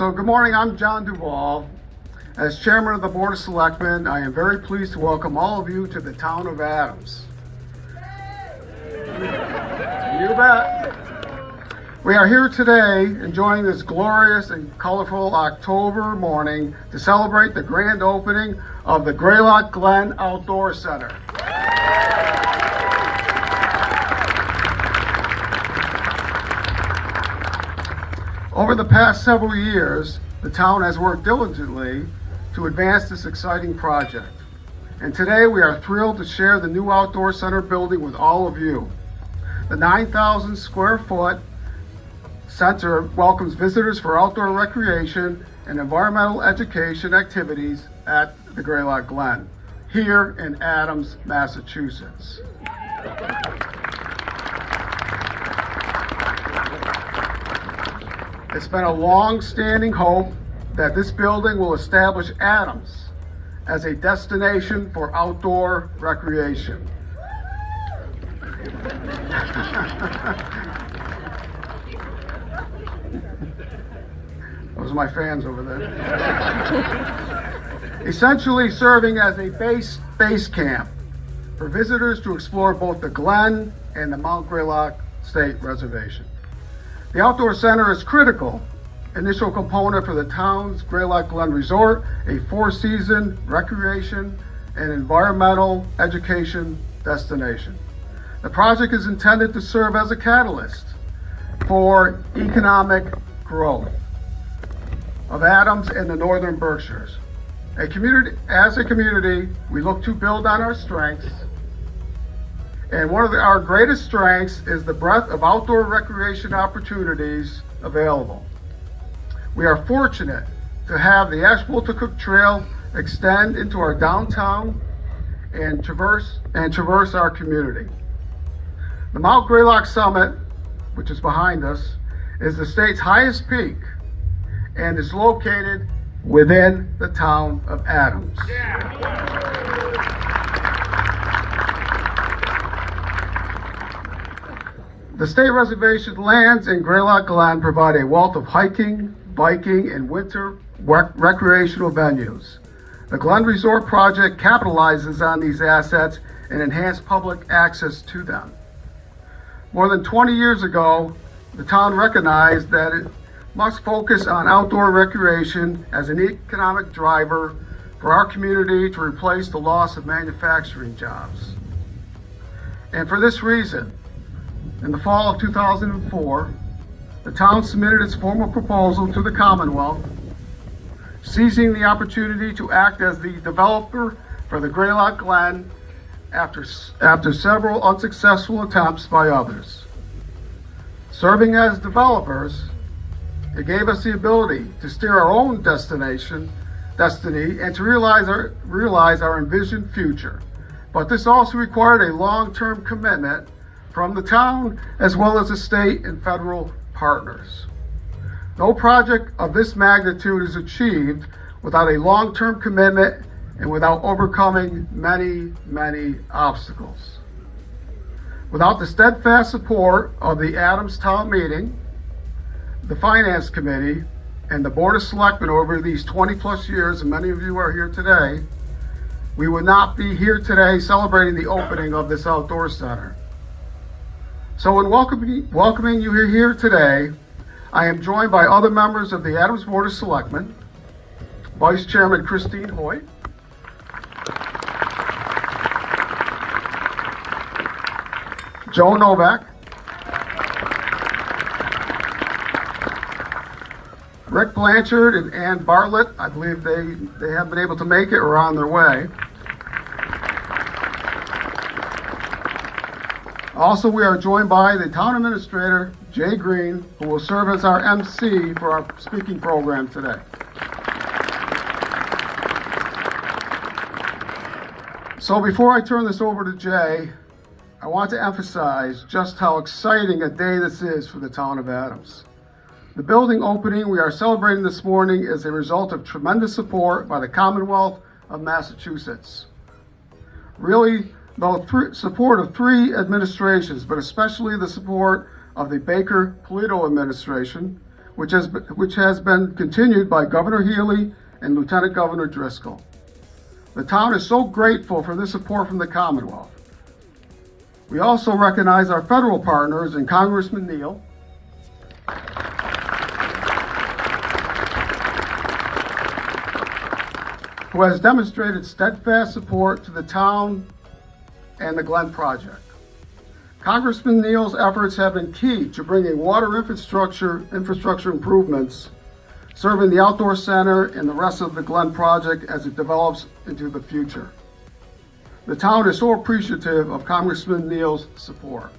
So good morning, I'm John Duvall. As Chairman of the Board of Selectmen, I am very pleased to welcome all of you to the town of Adams. You bet. We are here today enjoying this glorious and colorful October morning to celebrate the grand opening of the Greylock Glen Outdoor Center. Over the past several years, the town has worked diligently to advance this exciting project. And today we are thrilled to share the new Outdoor Center building with all of you. The 9,000 square foot center welcomes visitors for outdoor recreation and environmental education activities at the Greylock Glen, here in Adams, Massachusetts. It's been a long-standing hope that this building will establish Adams as a destination for outdoor recreation. Those are my fans over there. Essentially serving as a base camp for visitors to explore both the Glen and the Mount Greylock State Reservation. The Outdoor Center is critical initial component for the town's Greylock Glen Resort, a four-season recreation and environmental education destination. The project is intended to serve as a catalyst for economic growth of Adams and the Northern Berkshires. As a community, we look to build on our strengths. And one of our greatest strengths is the breadth of outdoor recreation opportunities available. We are fortunate to have the Asheville to Cook Trail extend into our downtown and traverse our community. The Mount Greylock Summit, which is behind us, is the state's highest peak and is located within the town of Adams. The state reservation lands in Greylock Glen provide a wealth of hiking, biking, and winter recreational venues. The Glen Resort project capitalizes on these assets and enhances public access to them. More than 20 years ago, the town recognized that it must focus on outdoor recreation as an economic driver for our community to replace the loss of manufacturing jobs. And for this reason, in the fall of 2004, the town submitted its formal proposal to the Commonwealth, seizing the opportunity to act as the developer for the Greylock Glen after several unsuccessful attempts by others. Serving as developers, it gave us the ability to steer our own destiny and to realize our envisioned future. But this also required a long-term commitment from the town as well as the state and federal partners. No project of this magnitude is achieved without a long-term commitment and without overcoming many, many obstacles. Without the steadfast support of the Adams Town Meeting, the Finance Committee, and the Board of Selectmen over these 20-plus years, and many of you are here today, we would not be here today celebrating the opening of this outdoor center. So in welcoming you here today, I am joined by other members of the Adams Board of Selectmen, Vice Chairman Christine Hoyt, Joe Novak, Rick Blanchard and Ann Bartlett. I believe they have been able to make it or are on their way. Also, we are joined by the Town Administrator, Jay Green, who will serve as our MC for our speaking program today. So before I turn this over to Jay, I want to emphasize just how exciting a day this is for the town of Adams. The building opening we are celebrating this morning is a result of tremendous support by the Commonwealth of Massachusetts. Really, the support of three administrations, but especially the support of the Baker-Polito administration, which has been continued by Governor Healy and Lieutenant Governor Driscoll. The town is so grateful for this support from the Commonwealth. We also recognize our federal partners and Congressman Neal, who has demonstrated steadfast support to the town and the Glen project. Congressman Neal's efforts have been key to bringing water infrastructure improvements, serving the outdoor center and the rest of the Glen project as it develops into the future. The town is so appreciative of Congressman Neal's support.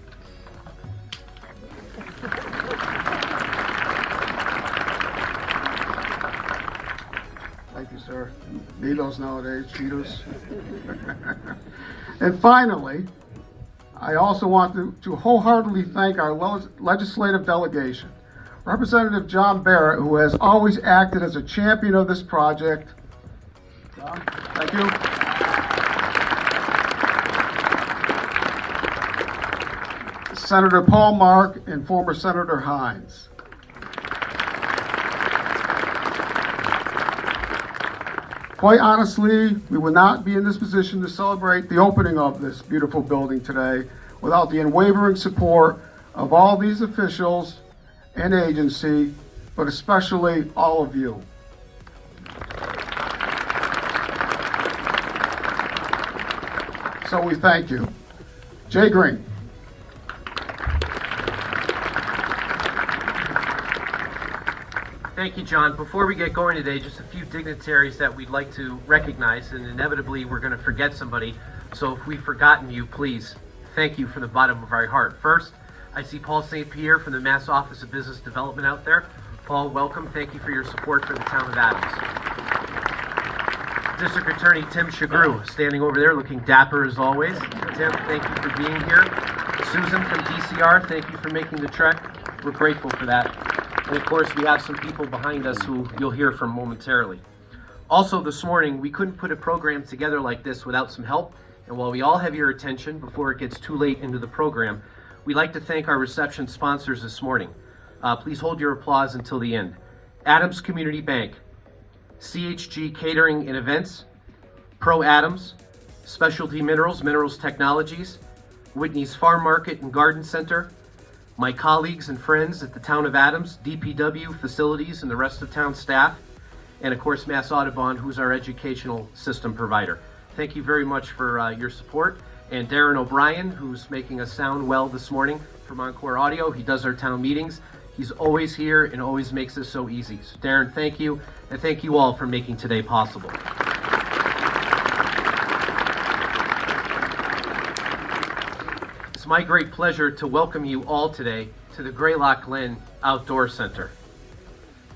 Thank you, sir. Need those nowadays, Cheetos. And finally, I also want to wholeheartedly thank our legislative delegation. Representative John Barrett, who has always acted as a champion of this project. John, thank you. Senator Paul Mark and former Senator Hines. Quite honestly, we would not be in this position to celebrate the opening of this beautiful building today without the unwavering support of all these officials and agency, but especially all of you. So we thank you. Jay Green. Thank you, John. Before we get going today, just a few dignitaries that we'd like to recognize, and inevitably we're going to forget somebody. So if we've forgotten you, please, thank you from the bottom of our heart. First, I see Paul St. Pierre from the Mass Office of Business Development out there. Paul, welcome. Thank you for your support for the town of Adams. District Attorney Tim Shagru, standing over there looking dapper as always. Tim, thank you for being here. Susan from DCR, thank you for making the trek. We're grateful for that. And of course, we have some people behind us who you'll hear from momentarily. Also this morning, we couldn't put a program together like this without some help. And while we all have your attention before it gets too late into the program, we'd like to thank our reception sponsors this morning. Please hold your applause until the end. Adams Community Bank, CHG Catering and Events, Pro Adams, Specialty Minerals, Minerals Technologies, Whitney's Farm Market and Garden Center, my colleagues and friends at the Town of Adams, DPW facilities, and the rest of town staff, and of course Mass Audubon, who's our educational system provider. Thank you very much for your support. And Darren O'Brien, who's making us sound well this morning from Encore Audio. He does our town meetings. He's always here and always makes this so easy. So Darren, thank you, and thank you all for making today possible. It's my great pleasure to welcome you all today to the Greylock Glen Outdoor Center.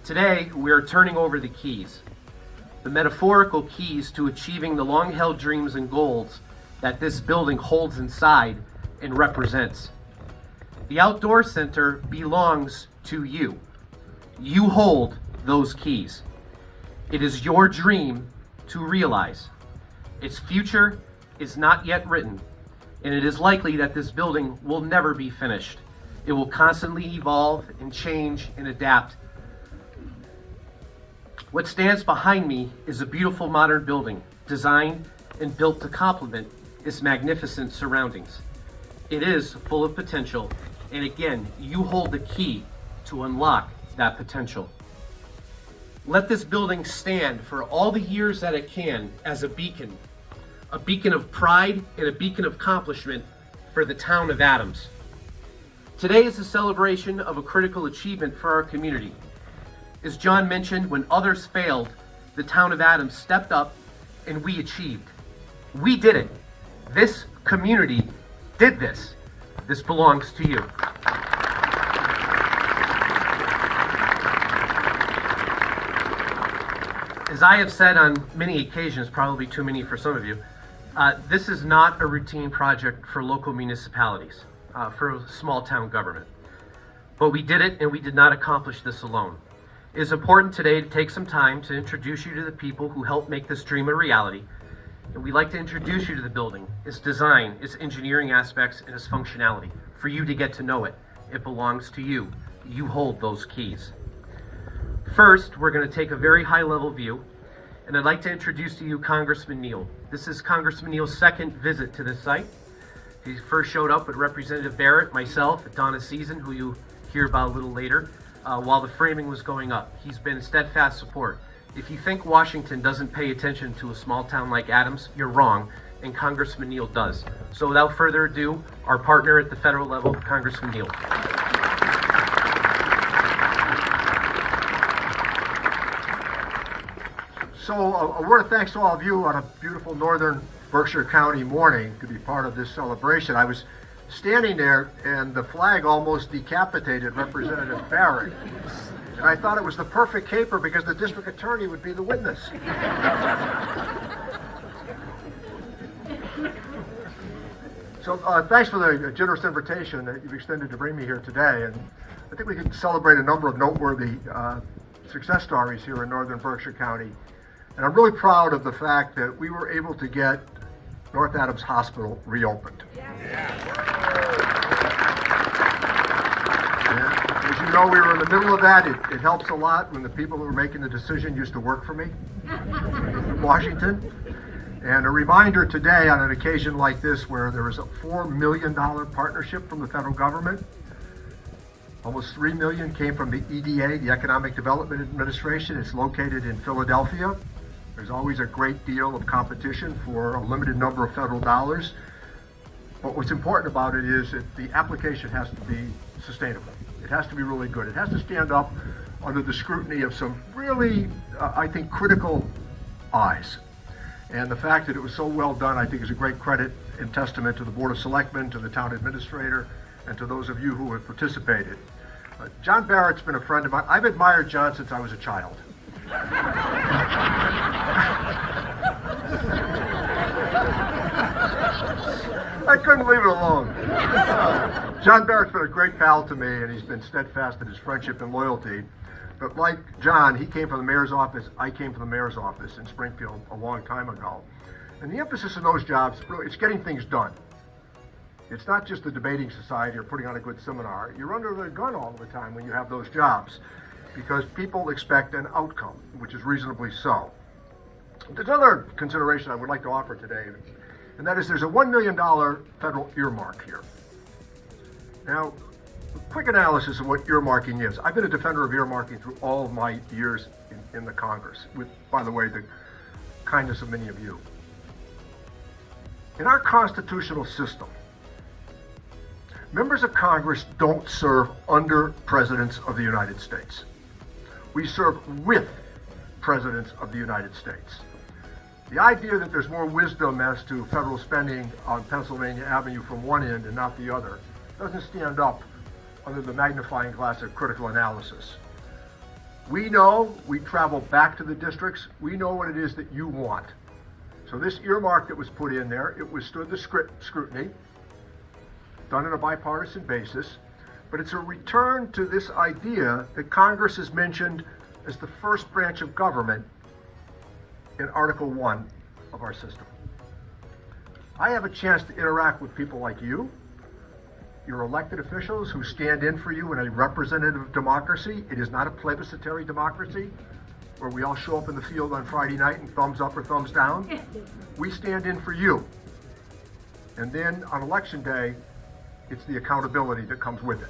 Today, we are turning over the keys, the metaphorical keys to achieving the long-held dreams and goals that this building holds inside and represents. The Outdoor Center belongs to you. You hold those keys. It is your dream to realize. Its future is not yet written, and it is likely that this building will never be finished. It will constantly evolve and change and adapt. What stands behind me is a beautiful modern building, designed and built to complement its magnificent surroundings. It is full of potential, and again, you hold the key to unlock that potential. Let this building stand for all the years that it can as a beacon of pride and a beacon of accomplishment for the town of Adams. Today is a celebration of a critical achievement for our community. As John mentioned, when others failed, the town of Adams stepped up and we achieved. We did it. This community did this. This belongs to you. As I have said on many occasions, probably too many for some of you, this is not a routine project for local municipalities, for small town government. But we did it, and we did not accomplish this alone. It is important today to take some time to introduce you to the people who helped make this dream a reality. And we'd like to introduce you to the building, its design, its engineering aspects, and its functionality, for you to get to know it. It belongs to you. You hold those keys. First, we're going to take a very high-level view, and I'd like to introduce to you Congressman Neal. This is Congressman Neal's second visit to this site. He first showed up with Representative Barrett, myself, at dawn of season, who you'll hear about a little later, while the framing was going up. He's been steadfast support. If you think Washington doesn't pay attention to a small town like Adams, you're wrong, and Congressman Neal does. So without further ado, our partner at the federal level, Congressman Neal. So a word of thanks to all of you on a beautiful northern Berkshire County morning to be part of this celebration. I was standing there and the flag almost decapitated Representative Barrett. And I thought it was the perfect caper because the district attorney would be the witness. So thanks for the generous invitation that you've extended to bring me here today. And I think we can celebrate a number of noteworthy success stories here in northern Berkshire County. And I'm really proud of the fact that we were able to get North Adams Hospital reopened. As you know, we were in the middle of that. It helps a lot when the people who were making the decision used to work for me in Washington. And a reminder today on an occasion like this where there was a $4 million partnership from the federal government. Almost $3 million came from the EDA, the Economic Development Administration. It's located in Philadelphia. There's always a great deal of competition for a limited number of federal dollars. But what's important about it is that the application has to be sustainable. It has to be really good. It has to stand up under the scrutiny of some really, I think, critical eyes. And the fact that it was so well done, I think, is a great credit and testament to the Board of Selectmen, to the town administrator, and to those of you who have participated. John Barrett's been a friend of mine. I've admired John since I was a child. I couldn't leave it alone. John Barrett's been a great pal to me, and he's been steadfast in his friendship and loyalty. But like John, he came from the mayor's office. I came from the mayor's office in Springfield a long time ago. And the emphasis in those jobs, really, it's getting things done. It's not just a debating society or putting on a good seminar. You're under the gun all the time when you have those jobs because people expect an outcome, which is reasonably so. There's another consideration I would like to offer today, and that is there's a $1 million federal earmark here. Now, a quick analysis of what earmarking is. I've been a defender of earmarking through all of my years in the Congress, with, by the way, the kindness of many of you. In our constitutional system, members of Congress don't serve under presidents of the United States. We serve with presidents of the United States. The idea that there's more wisdom as to federal spending on Pennsylvania Avenue from one end and not the other doesn't stand up under the magnifying glass of critical analysis. We know, we travel back to the districts, we know what it is that you want. So this earmark that was put in there, it withstood the scrutiny, done on a bipartisan basis, but it's a return to this idea that Congress has mentioned as the first branch of government in Article 1 of our system. I have a chance to interact with people like you, your elected officials who stand in for you in a representative democracy. It is not a plebiscitary democracy where we all show up in the field on Friday night and thumbs up or thumbs down. We stand in for you. And then on election day, it's the accountability that comes with it.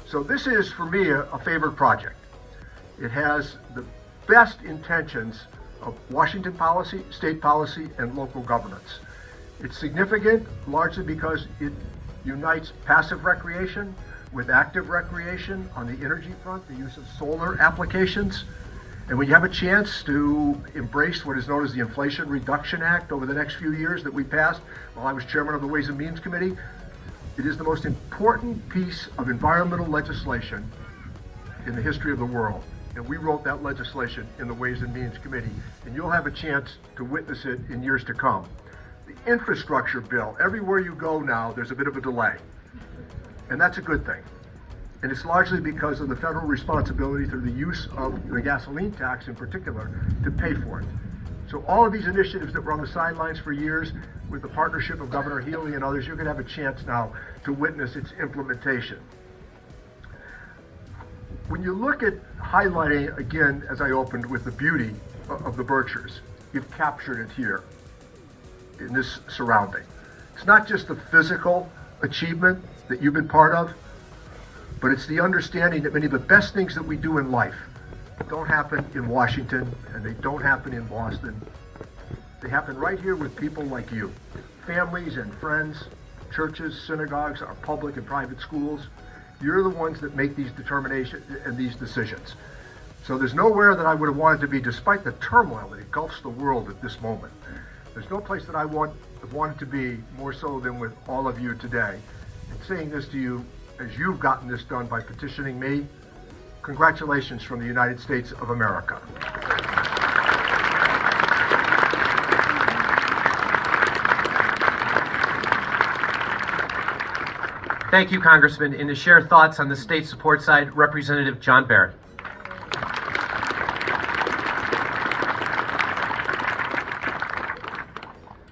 So this is, for me, a favorite project. It has the best intentions of Washington policy, state policy, and local governance. It's significant largely because it unites passive recreation with active recreation on the energy front, the use of solar applications. And when you have a chance to embrace what is known as the Inflation Reduction Act over the next few years that we passed while I was chairman of the Ways and Means Committee, it is the most important piece of environmental legislation in the history of the world. And we wrote that legislation in the Ways and Means Committee, and you'll have a chance to witness it in years to come. The infrastructure bill, everywhere you go now, there's a bit of a delay. And that's a good thing. And it's largely because of the federal responsibility through the use of the gasoline tax in particular to pay for it. So all of these initiatives that were on the sidelines for years with the partnership of Governor Healy and others, you're going to have a chance now to witness its implementation. When you look at highlighting, again, as I opened with the beauty of the Berkshires, you've captured it here in this surrounding. It's not just the physical achievement that you've been part of, but it's the understanding that many of the best things that we do in life don't happen in Washington, and they don't happen in Boston. They happen right here with people like you, families and friends, churches, synagogues, our public and private schools. You're the ones that make these determinations and these decisions. So there's nowhere that I would have wanted to be, despite the turmoil that engulfs the world at this moment. There's no place that I wanted to be more so than with all of you today. And saying this to you, as you've gotten this done by petitioning me, congratulations from the United States of America. Thank you, Congressman. And to share thoughts on the state support side, Representative John Barrett.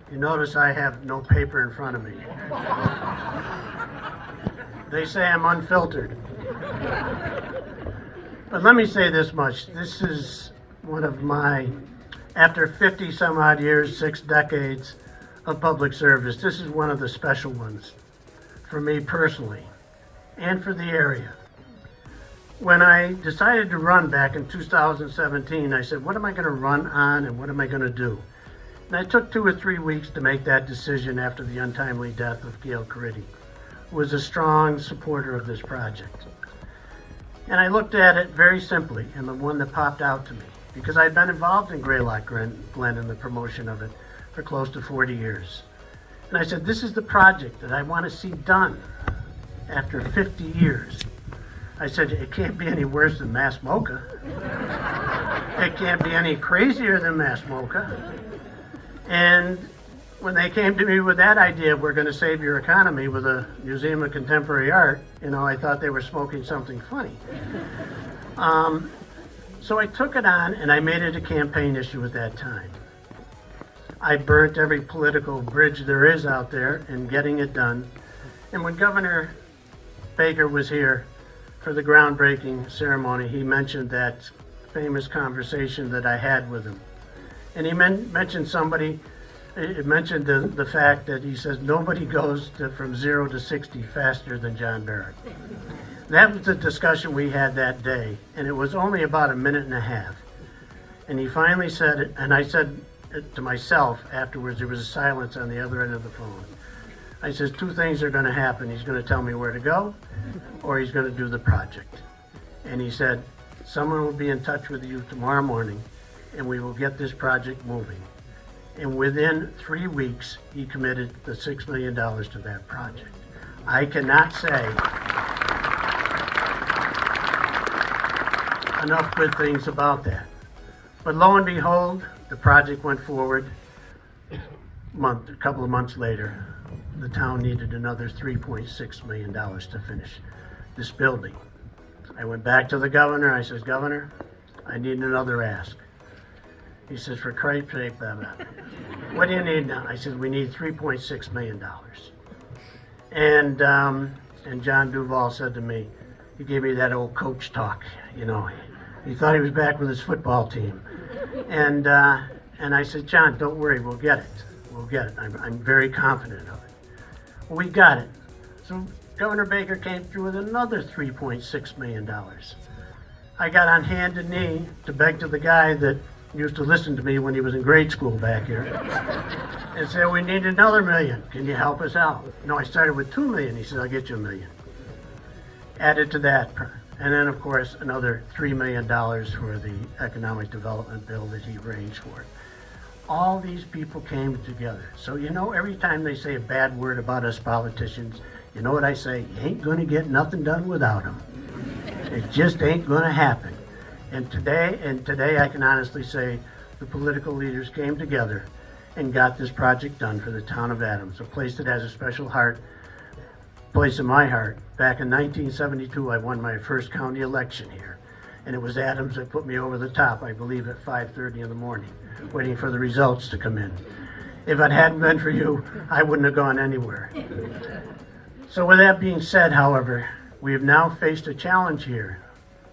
You notice I have no paper in front of me. They say I'm unfiltered. But let me say this much. This is one of my, after 50 some odd years, 6 decades of public service, this is one of the special ones for me personally and for the area. When I decided to run back in 2017, I said, what am I going to run on and what am I going to do? And I took 2 or 3 weeks to make that decision after the untimely death of Gail Caridi, who was a strong supporter of this project. And I looked at it very simply, and the one that popped out to me, because I'd been involved in Greylock Glen and the promotion of it for close to 40 years. And I said, this is the project that I want to see done after 50 years. I said, it can't be any worse than Mass Mocha. It can't be any crazier than Mass Mocha. And when they came to me with that idea, we're going to save your economy with a Museum of Contemporary Art, I thought they were smoking something funny. So I took it on and I made it a campaign issue at that time. I burnt every political bridge there is out there in getting it done. And when Governor Baker was here for the groundbreaking ceremony, he mentioned that famous conversation that I had with him. And he mentioned the fact that he says nobody goes from 0 to 60 faster than John Barrett. That was the discussion we had that day, and it was only about a minute and a half. And he finally said it, and I said it to myself afterwards. There was a silence on the other end of the phone. I says, 2 things are going to happen. He's going to tell me where to go, or he's going to do the project. And he said, someone will be in touch with you tomorrow morning, and we will get this project moving. And within 3 weeks, he committed the $6 million to that project. I cannot say enough good things about that. But lo and behold, the project went forward. A couple of months later, the town needed another $3.6 million to finish this building. I went back to the governor. I says, Governor, I need another ask. He says, for Christ's sake, blah, blah. What do you need now? I said, we need $3.6 million. And John Duval said to me, he gave me that old coach talk, He thought he was back with his football team. And I said, John, don't worry, we'll get it. We'll get it. I'm very confident of it. Well, we got it. So Governor Baker came through with another $3.6 million. I got on hand and knee to beg to the guy that used to listen to me when he was in grade school back here and said, we need another $1 million. Can you help us out? No, I started with $2 million. He said, I'll get you $1 million. Added to that. And then, of course, another $3 million for the economic development bill that he arranged for. All these people came together. So, every time they say a bad word about us politicians, you know what I say? You ain't going to get nothing done without them. It just ain't going to happen. And today I can honestly say the political leaders came together and got this project done for the town of Adams, a place that has a special place in my heart. Back in 1972, I won my first county election here. And it was Adams that put me over the top, I believe, at 5:30 in the morning, waiting for the results to come in. If it hadn't been for you, I wouldn't have gone anywhere. So with that being said, however, we have now faced a challenge here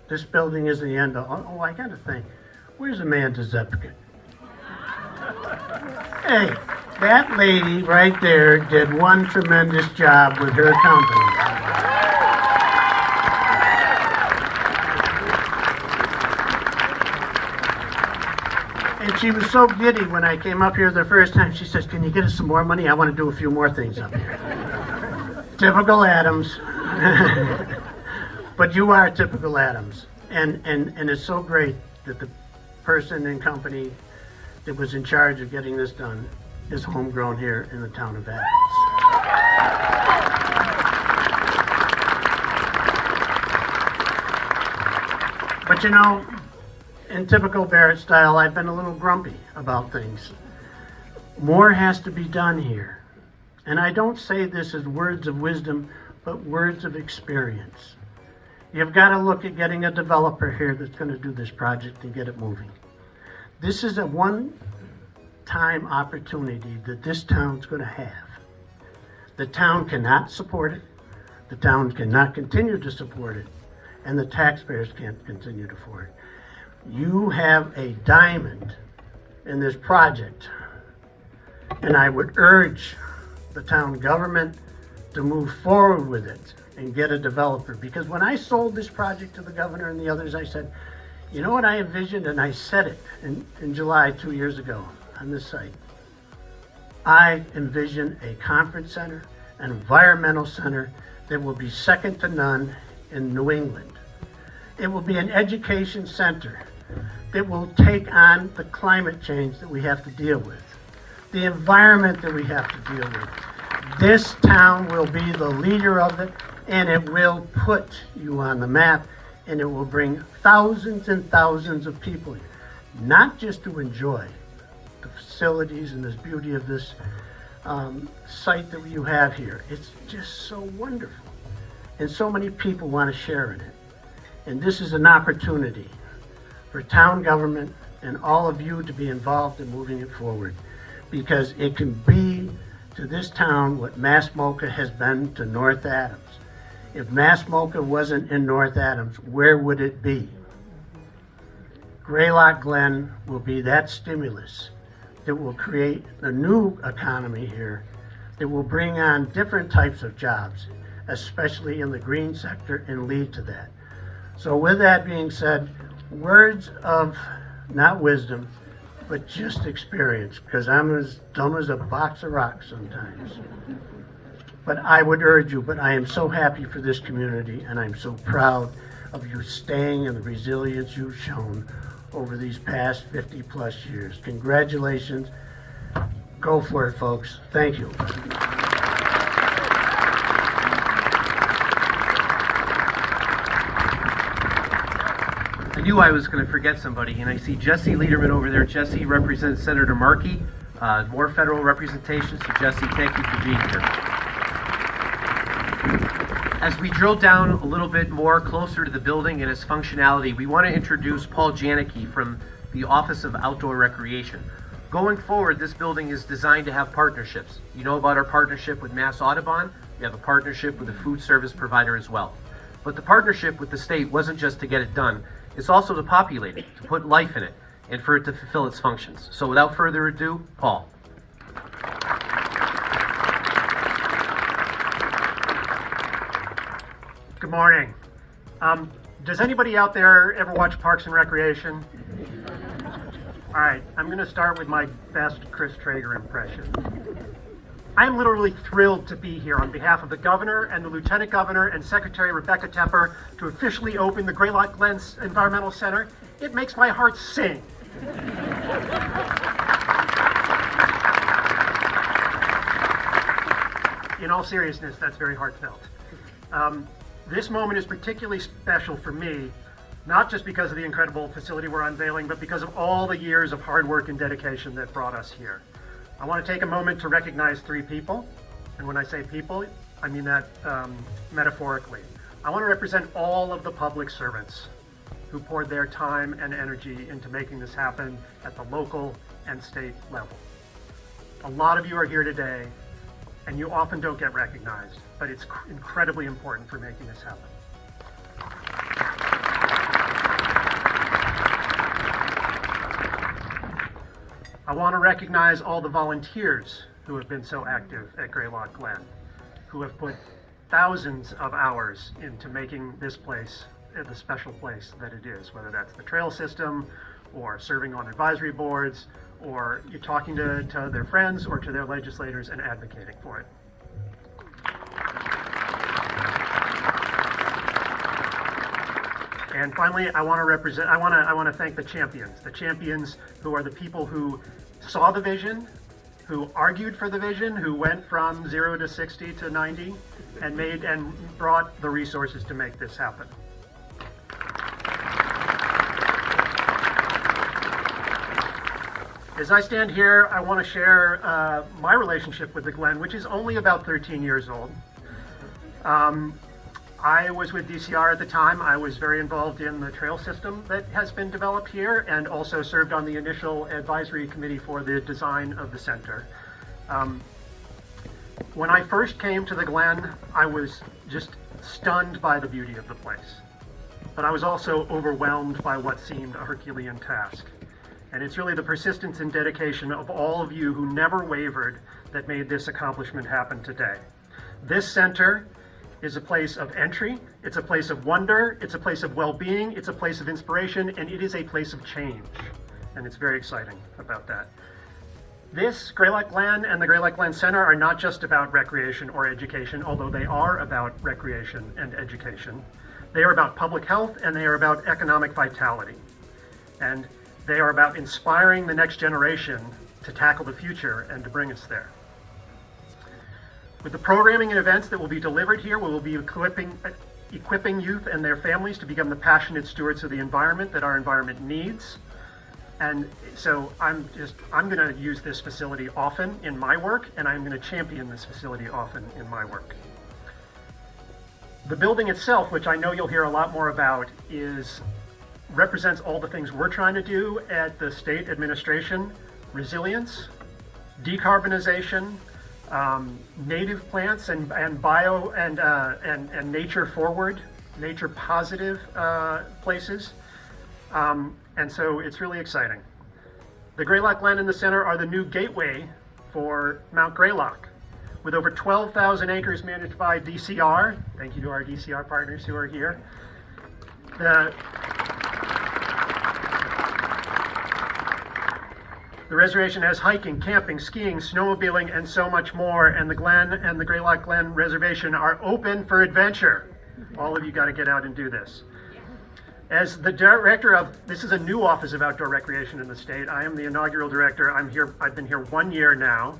This building is the end all. Oh, I gotta think. Where's Amanda Zepkin? Hey, that lady right there did one tremendous job with her company. And she was so giddy when I came up here the first time. She says, "Can you get us some more money? I want to do a few more things up here." Typical Adams. But you are typical Adams. And it's so great that the person and company that was in charge of getting this done is homegrown here in the town of Adams. But you know, in typical Barrett style, I've been a little grumpy about things. More has to be done here. And I don't say this as words of wisdom, but words of experience. You've got to look at getting a developer here that's going to do this project and get it moving. This is a one-time opportunity that this town's going to have. The town cannot support it. The town cannot continue to support it. And the taxpayers can't continue to afford it. You have a diamond in this project. And I would urge the town government to move forward with it and get a developer. Because when I sold this project to the governor and the others, I said, you know what I envisioned? And I said it in July 2 years ago on this site. I envision a conference center, an environmental center that will be second to none in New England. It will be an education center that will take on the climate change that we have to deal with, the environment that we have to deal with. This town will be the leader of it, and it will put you on the map, and it will bring thousands and thousands of people here, not just to enjoy the facilities and this beauty of this site that you have here. It's just so wonderful, and so many people want to share in it. And this is an opportunity for town government and all of you to be involved in moving it forward, because it can be to this town what Mass-Mocha has been to North Adams. If Mass-Mocha wasn't in North Adams, where would it be? Greylock Glen will be that stimulus that will create a new economy here, that will bring on different types of jobs, especially in the green sector, and lead to that. So with that being said, words of not wisdom, but just experience, because I'm as dumb as a box of rocks sometimes. But I would urge you, but I am so happy for this community, and I'm so proud of you staying and the resilience you've shown over these past 50 plus years. Congratulations. Go for it, folks. Thank you. I knew I was going to forget somebody, and I see Jesse Lederman over there. Jesse represents Senator Markey. More federal representation, so Jesse, thank you for being here. As we drill down a little bit more closer to the building and its functionality, we want to introduce Paul Janicki from the Office of Outdoor Recreation. Going forward, this building is designed to have partnerships. You know about our partnership with Mass Audubon. We have a partnership with a food service provider as well. But the partnership with the state wasn't just to get it done. It's also to populate it, to put life in it, and for it to fulfill its functions. So without further ado, Paul. Good morning. Does anybody out there ever watch Parks and Recreation? All right, I'm going to start with my best Chris Traeger impression. I'm literally thrilled to be here on behalf of the governor and the lieutenant governor and Secretary Rebecca Tepper to officially open the Greylock Glen Environmental Center. It makes my heart sing. In all seriousness, that's very heartfelt. This moment is particularly special for me, not just because of the incredible facility we're unveiling, but because of all the years of hard work and dedication that brought us here. I want to take a moment to recognize three people, and when I say people, I mean that metaphorically. I want to represent all of the public servants who poured their time and energy into making this happen at the local and state level. A lot of you are here today, and you often don't get recognized, but it's incredibly important for making this happen. I want to recognize all the volunteers who have been so active at Greylock Glen, who have put thousands of hours into making this place the special place that it is, whether that's the trail system or serving on advisory boards or you're talking to their friends or to their legislators and advocating for it. And finally, I want to thank the champions who are the people who saw the vision, who argued for the vision, who went from 0 to 60 to 90 and brought the resources to make this happen. As I stand here, I want to share my relationship with the Glen, which is only about 13 years old. I was with DCR at the time. I was very involved in the trail system that has been developed here and also served on the initial advisory committee for the design of the center. When I first came to the Glen, I was just stunned by the beauty of the place. But I was also overwhelmed by what seemed a Herculean task. And it's really the persistence and dedication of all of you who never wavered that made this accomplishment happen today. This center is a place of entry, it's a place of wonder, it's a place of well-being, it's a place of inspiration, and it is a place of change. And it's very exciting about that. This Greylock Glen and the Greylock Glen Center are not just about recreation or education, although they are about recreation and education. They are about public health and they are about economic vitality. And they are about inspiring the next generation to tackle the future and to bring us there. With the programming and events that will be delivered here, we will be equipping youth and their families to become the passionate stewards of the environment that our environment needs. And so I'm going to use this facility often in my work, and I'm going to champion this facility often in my work. The building itself, which I know you'll hear a lot more about, represents all the things we're trying to do at the state administration: resilience, decarbonization, native plants and bio and nature forward, nature positive places. And so it's really exciting. The Greylock Glen and the center are the new gateway for Mount Greylock. With over 12,000 acres managed by DCR, thank you to our DCR partners who are here. The reservation has hiking, camping, skiing, snowmobiling, and so much more. And the Glen and the Greylock Glen Reservation are open for adventure. All of you got to get out and do this. As the director of, this is a new Office of Outdoor Recreation in the state. I am the inaugural director. I've been here 1 year now.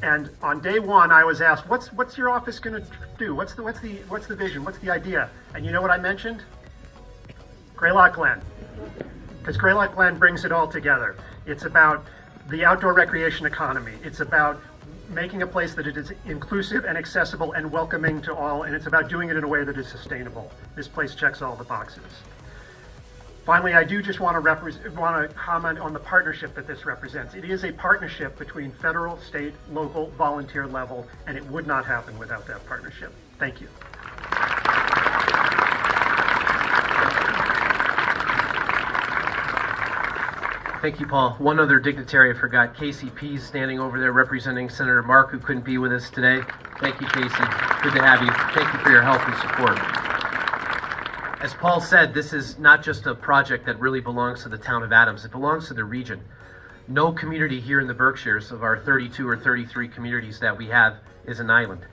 And on day one, I was asked, what's your office going to do? What's the vision? What's the idea? And you know what I mentioned? Greylock Glen. Because Greylock Glen brings it all together. It's about the outdoor recreation economy. It's about making a place that it is inclusive and accessible and welcoming to all, and it's about doing it in a way that is sustainable. This place checks all the boxes. Finally, I do just want to comment on the partnership that this represents. It is a partnership between federal, state, local, volunteer level, and it would not happen without that partnership. Thank you. Thank you, Paul. One other dignitary I forgot, Casey Pease, standing over there representing Senator Mark, who couldn't be with us today. Thank you, Casey. Good to have you. Thank you for your help and support. As Paul said, this is not just a project that really belongs to the town of Adams. It belongs to the region. No community here in the Berkshires, of our 32 or 33 communities that we have, is an island.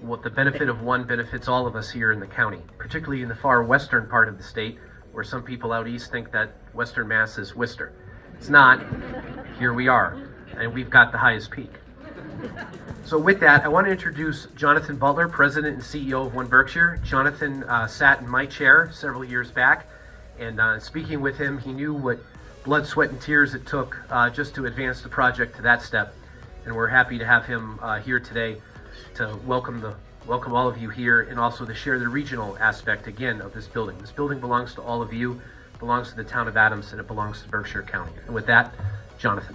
What the benefit of one benefits all of us here in the county, particularly in the far western part of the state, where some people out east think that Western Mass is Worcester. It's not. Here we are, and we've got the highest peak. So with that, I want to introduce Jonathan Butler, President and CEO of One Berkshire. Jonathan sat in my chair several years back, and speaking with him, he knew what blood, sweat, and tears it took just to advance the project to that step. And we're happy to have him here today to welcome all of you here, and also to share the regional aspect again of this building. This building belongs to all of you, belongs to the town of Adams, and it belongs to Berkshire County. And with that, Jonathan.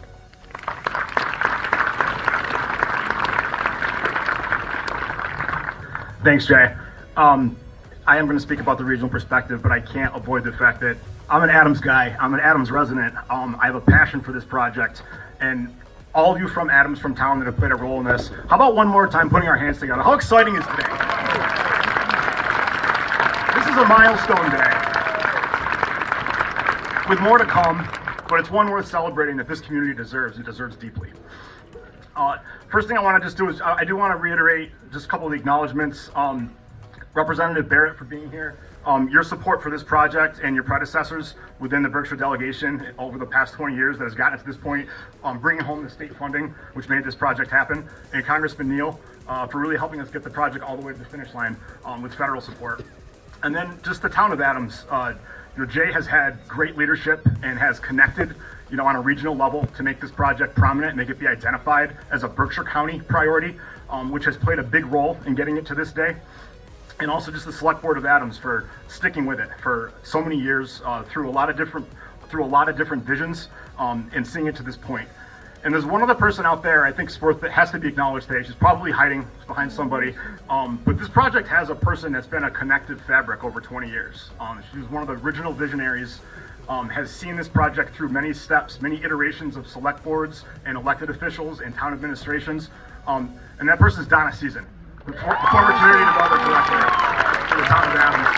Thanks, Jay. I am going to speak about the regional perspective, but I can't avoid the fact that I'm an Adams guy. I'm an Adams resident. I have a passion for this project, and all of you from Adams from town that have played a role in this. How about one more time putting our hands together? How exciting is today? This is a milestone day with more to come, but it's one worth celebrating that this community deserves and deserves deeply. First thing I want to just do is I do want to reiterate just a couple of the acknowledgments. Representative Barrett for being here. Your support for this project and your predecessors within the Berkshire delegation over the past 20 years that has gotten to this point, bringing home the state funding, which made this project happen, and Congressman Neal for really helping us get the project all the way to the finish line with federal support. And then just the town of Adams. Jay has had great leadership and has connected, on a regional level to make this project prominent and make it be identified as a Berkshire County priority, which has played a big role in getting it to this day. And also just the Select Board of Adams for sticking with it for so many years through a lot of different visions and seeing it to this point. And there's one other person out there I think that has to be acknowledged today. She's probably hiding behind somebody, but this project has a person that's been a connective fabric over 20 years. She was one of the original visionaries, has seen this project through many steps, many iterations of select boards and elected officials and town administrations, and that person is Donna Season, the former community development director for the town of Adams.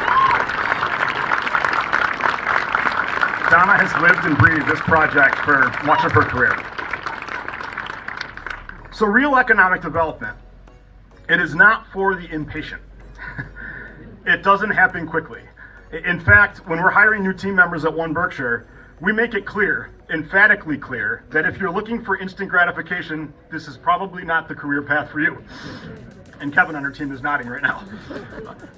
Donna has lived and breathed this project for much of her career. So real economic development, it is not for the impatient. It doesn't happen quickly. In fact, when we're hiring new team members at One Berkshire, we make it clear, emphatically clear, that if you're looking for instant gratification, this is probably not the career path for you. And Kevin on our team is nodding right now.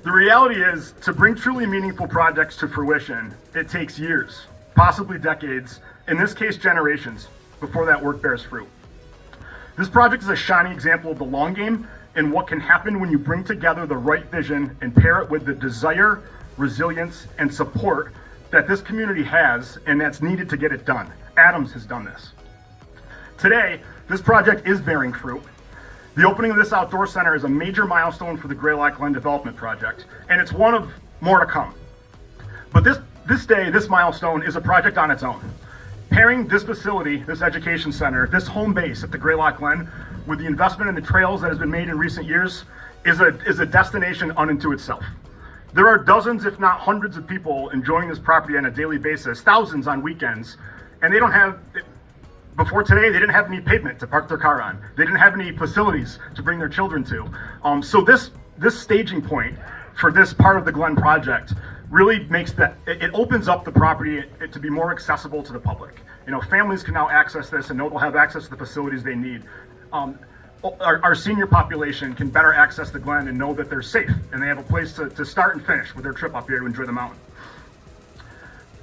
The reality is, to bring truly meaningful projects to fruition, it takes years, possibly decades, in this case generations, before that work bears fruit. This project is a shining example of the long game and what can happen when you bring together the right vision and pair it with the desire, resilience, and support that this community has and that's needed to get it done. Adams has done this. Today, this project is bearing fruit. The opening of this outdoor center is a major milestone for the Greylock Glen development project, and it's one of more to come. But this milestone is a project on its own. Pairing this facility, this education center, this home base at the Greylock Glen with the investment in the trails that has been made in recent years is a destination unto itself. There are dozens, if not hundreds of people enjoying this property on a daily basis, thousands on weekends, and they don't have, before today, they didn't have any pavement to park their car on. They didn't have any facilities to bring their children to. So this staging point for this part of the Glen project really makes it opens up the property to be more accessible to the public. Families can now access this and know they'll have access to the facilities they need. Our senior population can better access the Glen and know that they're safe and they have a place to start and finish with their trip up here to enjoy the mountain.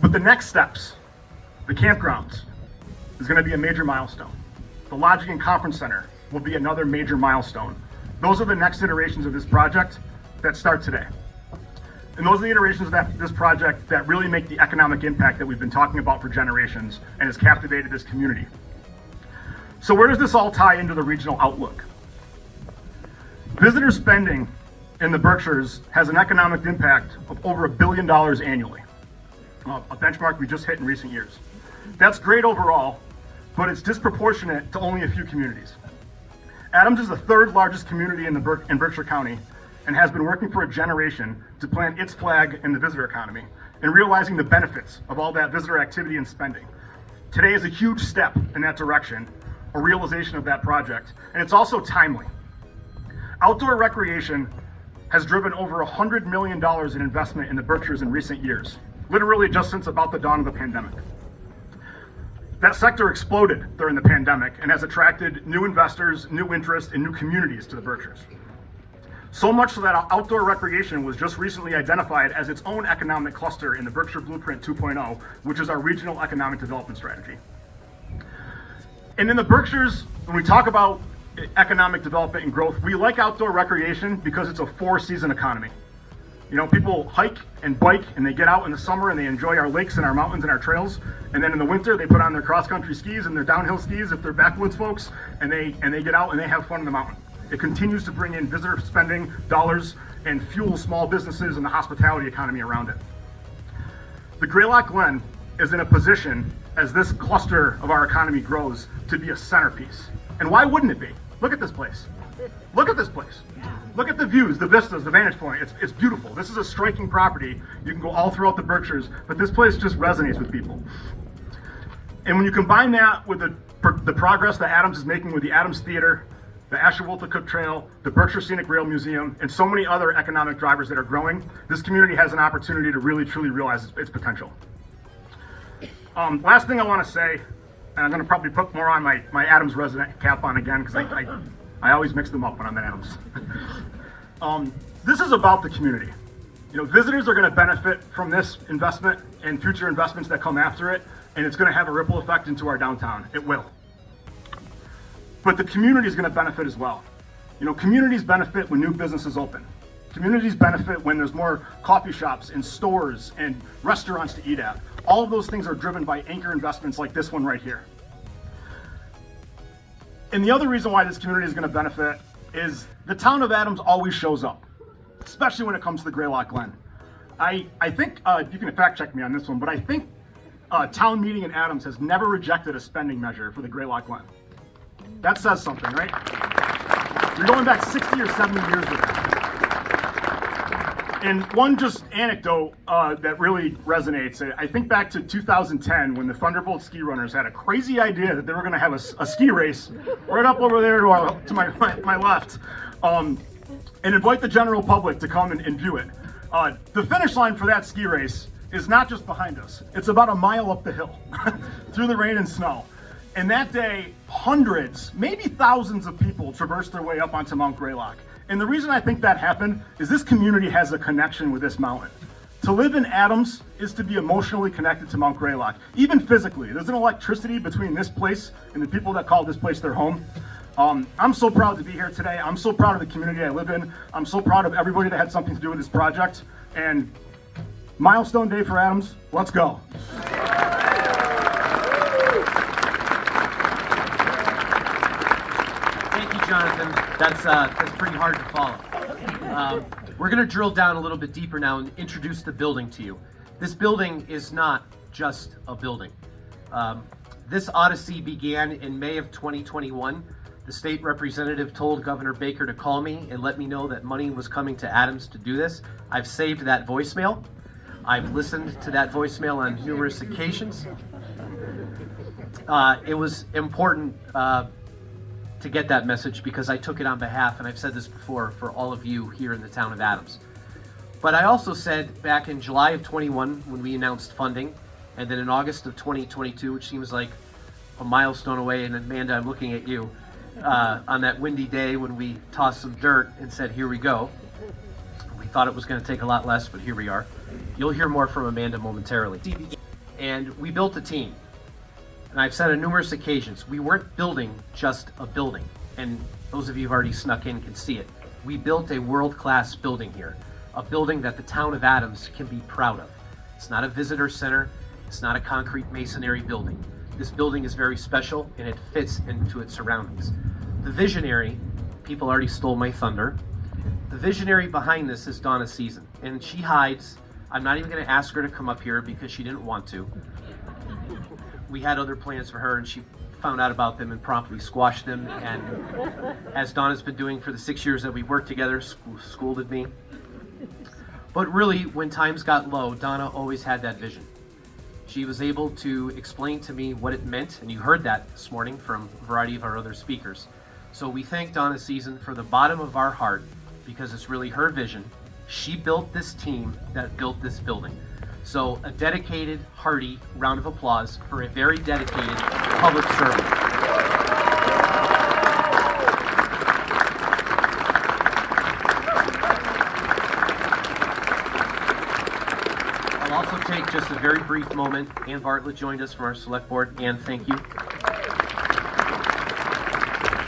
But the next steps, the campgrounds, is going to be a major milestone. The lodging and conference center will be another major milestone. Those are the next iterations of this project that start today. And those are the iterations of this project that really make the economic impact that we've been talking about for generations and has captivated this community. So where does this all tie into the regional outlook? Visitor spending in the Berkshires has an economic impact of over $1 billion annually, a benchmark we just hit in recent years. That's great overall, but it's disproportionate to only a few communities. Adams is the third largest community in Berkshire County and has been working for a generation to plant its flag in the visitor economy and realizing the benefits of all that visitor activity and spending. Today is a huge step in that direction, a realization of that project, and it's also timely. Outdoor recreation has driven over $100 million in investment in the Berkshires in recent years, literally just since about the dawn of the pandemic. That sector exploded during the pandemic and has attracted new investors, new interest, and new communities to the Berkshires. So much so that outdoor recreation was just recently identified as its own economic cluster in the Berkshire Blueprint 2.0, which is our regional economic development strategy. And in the Berkshires, when we talk about economic development and growth, we like outdoor recreation because it's a four-season economy. People hike and bike and they get out in the summer and they enjoy our lakes and our mountains and our trails. And then in the winter, they put on their cross-country skis and their downhill skis if they're backwoods folks, and they get out and they have fun in the mountain. It continues to bring in visitor spending dollars and fuel small businesses and the hospitality economy around it. The Greylock Glen is in a position as this cluster of our economy grows to be a centerpiece. And why wouldn't it be? Look at this place. Look at this place. Look at the views, the vistas, the vantage point. It's beautiful. This is a striking property. You can go all throughout the Berkshires, but this place just resonates with people. And when you combine that with the progress that Adams is making with the Adams Theater, the Ashawolta Cook Trail, the Berkshire Scenic Rail Museum, and so many other economic drivers that are growing, this community has an opportunity to really, truly realize its potential. Last thing I want to say, and I'm going to probably put more on my Adams resident cap on again, because I always mix them up when I'm at Adams. This is about the community. You know, visitors are going to benefit from this investment and future investments that come after it, and it's going to have a ripple effect into our downtown. It will. But the community is going to benefit as well. You know, communities benefit when new businesses open. Communities benefit when there's more coffee shops and stores and restaurants to eat at. All of those things are driven by anchor investments like this one right here. And the other reason why this community is going to benefit is the town of Adams always shows up, especially when it comes to the Greylock Glen. I think, you can fact check me on this one, but I think town meeting in Adams has never rejected a spending measure for the Greylock Glen. That says something, right? You're going back 60 or 70 years with that. And one just anecdote that really resonates, I think back to 2010 when the Thunderbolt ski runners had a crazy idea that they were going to have a ski race right up over there to my left and invite the general public to come and view it. The finish line for that ski race is not just behind us. It's about a mile up the hill through the rain and snow. And that day, hundreds, maybe thousands of people traversed their way up onto Mount Greylock. And the reason I think that happened is this community has a connection with this mountain. To live in Adams is to be emotionally connected to Mount Greylock, even physically. There's an electricity between this place and the people that call this place their home. I'm so proud to be here today. I'm so proud of the community I live in. I'm so proud of everybody that had something to do with this project. And milestone day for Adams, let's go. Jonathan, that's pretty hard to follow. We're going to drill down a little bit deeper now and introduce the building to you. This building is not just a building. This odyssey began in May of 2021. The state representative told Governor Baker to call me and let me know that money was coming to Adams to do this. I've saved that voicemail. I've listened to that voicemail on numerous occasions. It was important to get that message because I took it on behalf, and I've said this before, for all of you here in the town of Adams. But I also said back in July of 21 when we announced funding, and then in August of 2022, which seems like a milestone away, and Amanda, I'm looking at you, on that windy day when we tossed some dirt and said, here we go. We thought it was going to take a lot less, but here we are. You'll hear more from Amanda momentarily. And we built a team. And I've said on numerous occasions, we weren't building just a building. And those of you who've already snuck in can see it. We built a world-class building here. A building that the town of Adams can be proud of. It's not a visitor center. It's not a concrete masonry building. This building is very special and it fits into its surroundings. The visionary, people already stole my thunder. The visionary behind this is Donna Season. And she hides. I'm not even going to ask her to come up here because she didn't want to. We had other plans for her and she found out about them and promptly squashed them. And as Donna's been doing for the 6 years that we worked together, scolded me. But really, when times got low, Donna always had that vision. She was able to explain to me what it meant, and you heard that this morning from a variety of our other speakers. So we thank Donna Season for the bottom of our heart because it's really her vision. She built this team that built this building. So a dedicated, hearty round of applause for a very dedicated public servant. I'll also take just a very brief moment. Ann Bartlett joined us from our select board. Ann, thank you.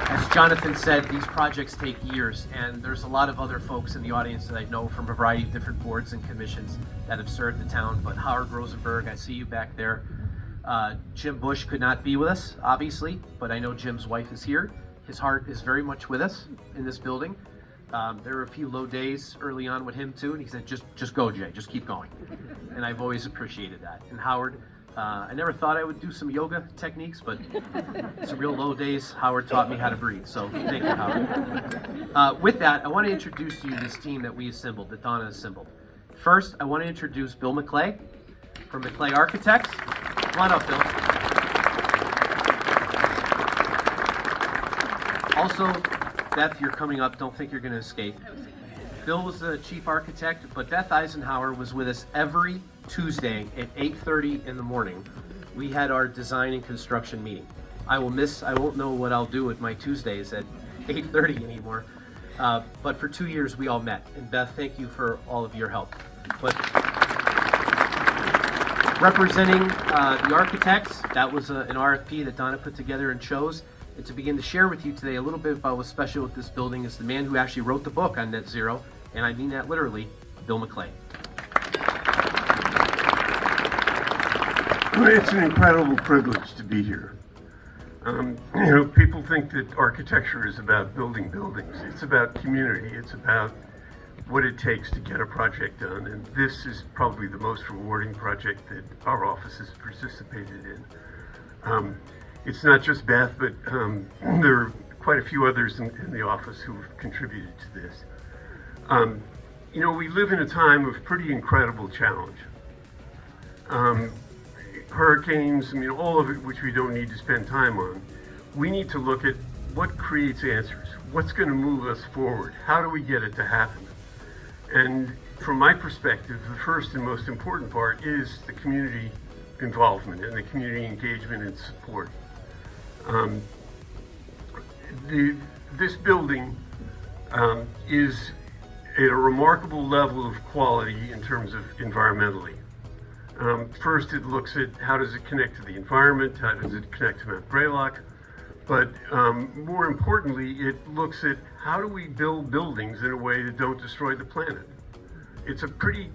As Jonathan said, these projects take years, and there's a lot of other folks in the audience that I know from a variety of different boards and commissions that have served the town, but Howard Rosenberg, I see you back there. Jim Bush could not be with us, obviously, but I know Jim's wife is here. His heart is very much with us in this building. There were a few low days early on with him too, and he said, just go, Jay, just keep going. And I've always appreciated that. And Howard, I never thought I would do some yoga techniques, but some real low days, Howard taught me how to breathe, so thank you, Howard. With that, I want to introduce to you this team that we assembled, that Donna assembled. First, I want to introduce Bill McClay from McClay Architects. Come on up, Bill. Also, Beth, you're coming up. Don't think you're going to escape. Bill was the chief architect, but Beth Eisenhower was with us every Tuesday at 8:30 in the morning. We had our design and construction meeting. I won't know what I'll do with my Tuesdays at 8:30 anymore. But for 2 years, we all met. And Beth, thank you for all of your help. But representing the architects, that was an RFP that Donna put together and chose. And to begin to share with you today a little bit about what's special with this building is the man who actually wrote the book on net zero, and I mean that literally, Bill McClay. It's an incredible privilege to be here. People think that architecture is about building buildings. It's about community. It's about what it takes to get a project done. And this is probably the most rewarding project that our office has participated in. It's not just Beth, but there are quite a few others in the office who have contributed to this. We live in a time of pretty incredible challenge. Hurricanes, all of it, which we don't need to spend time on. We need to look at what creates answers. What's going to move us forward? How do we get it to happen? And from my perspective, the first and most important part is the community involvement and the community engagement and support. This building is at a remarkable level of quality in terms of environmentally. First, it looks at how does it connect to the environment, how does it connect to Mount Greylock, but more importantly, it looks at how do we build buildings in a way that don't destroy the planet. It's a pretty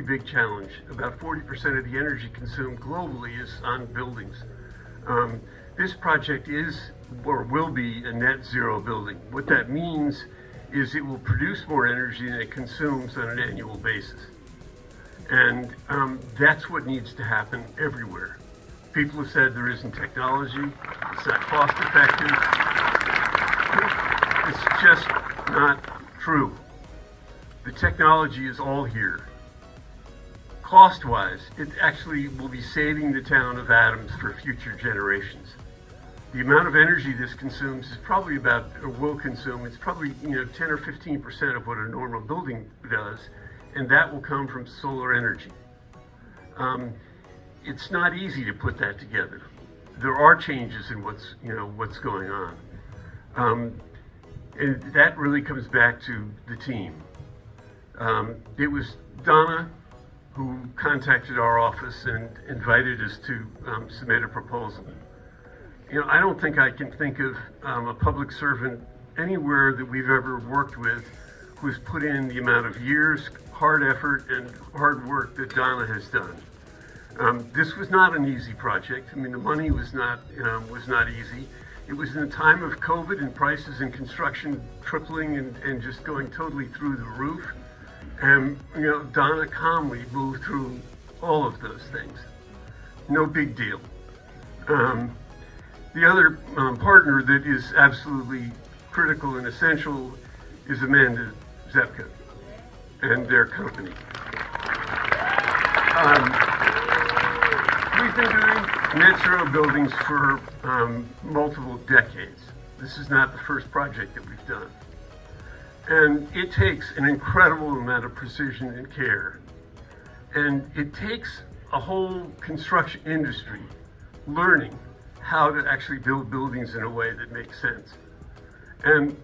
big challenge. About 40% of the energy consumed globally is on buildings. This project is or will be a net zero building. What that means is it will produce more energy than it consumes on an annual basis. And that's what needs to happen everywhere. People have said there isn't technology, it's not cost effective. It's just not true. The technology is all here. Cost-wise, it actually will be saving the town of Adams for future generations. The amount of energy this consumes is probably it's probably 10 or 15% of what a normal building does, and that will come from solar energy. It's not easy to put that together. There are changes in what's going on, and that really comes back to the team. It was Donna who contacted our office and invited us to submit a proposal. I don't think I can think of a public servant anywhere that we've ever worked with who's put in the amount of years, hard effort, and hard work that Donna has done. This was not an easy project. The money was not easy. It was in a time of COVID and prices in construction tripling and just going totally through the roof. And Donna calmly moved through all of those things. No big deal. The other partner that is absolutely critical and essential is Amanda Zepka and their company. We've been doing net zero buildings for multiple decades. This is not the first project that we've done. And it takes an incredible amount of precision and care. And it takes a whole construction industry learning how to actually build buildings in a way that makes sense. And,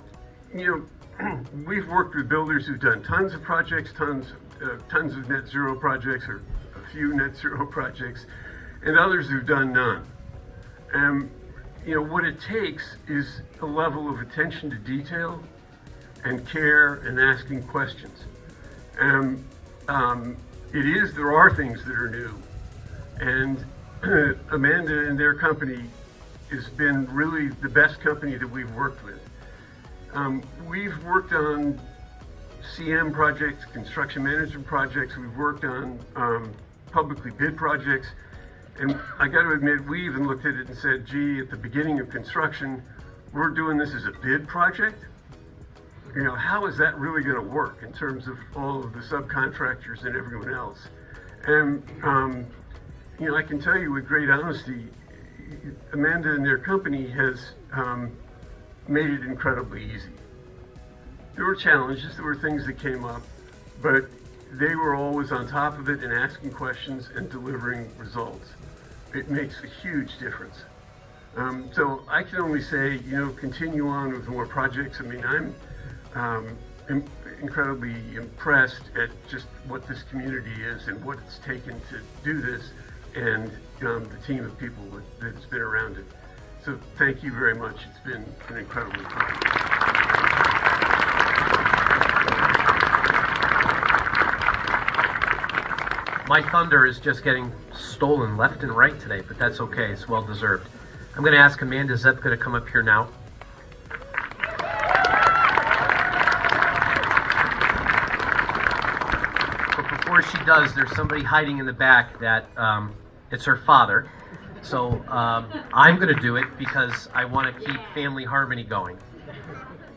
we've worked with builders who've done tons of projects, tons of net zero projects, or a few net zero projects, and others who've done none. And, what it takes is a level of attention to detail and care and asking questions. There are things that are new. And Amanda and their company has been really the best company that we've worked with. We've worked on CM projects, construction management projects. We've worked on publicly bid projects. And I got to admit, we even looked at it and said, gee, at the beginning of construction, we're doing this as a bid project. You know, how is that really going to work in terms of all of the subcontractors and everyone else? And, you know, I can tell you with great honesty, Amanda and their company has made it incredibly easy. There were challenges, there were things that came up, but they were always on top of it and asking questions and delivering results. It makes a huge difference. So I can only say, you know, continue on with more projects. I mean, I'm incredibly impressed at just what this community is and what it's taken to do this, and the team of people that's been around it. So thank you very much. It's been an incredible time. My thunder is just getting stolen left and right today, but that's okay. It's well deserved. I'm going to ask Amanda Zepka to come up here now. But before she does, there's somebody hiding in the back that it's her father. So I'm going to do it because I want to keep family harmony going.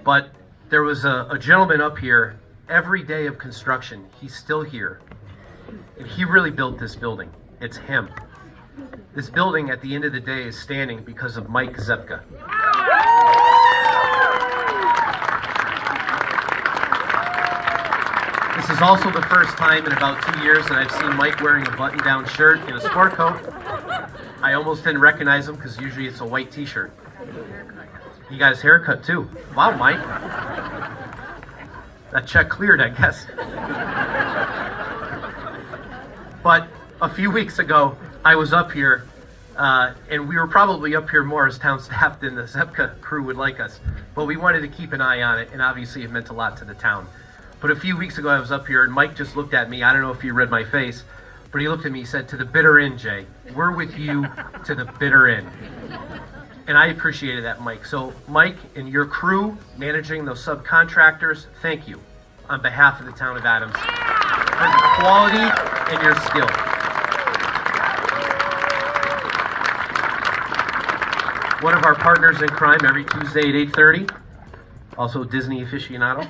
But there was a gentleman up here every day of construction. He's still here. And he really built this building. It's him. This building, at the end of the day, is standing because of Mike Zepka. This is also the first time in about 2 years that I've seen Mike wearing a button-down shirt and a sport coat. I almost didn't recognize him because usually it's a white t-shirt. He got his haircut too. Wow, Mike. That check cleared, I guess. But a few weeks ago, I was up here, and we were probably up here more as town staff than the Zepka crew would like us. But we wanted to keep an eye on it, and obviously it meant a lot to the town. But a few weeks ago, I was up here, and Mike just looked at me. I don't know if you read my face, but he looked at me, he said, "To the bitter end, Jay. We're with you to the bitter end." And I appreciated that, Mike. So, Mike and your crew managing those subcontractors, thank you on behalf of the town of Adams for your quality and your skill. One of our partners in crime every Tuesday at 8:30, also Disney aficionado,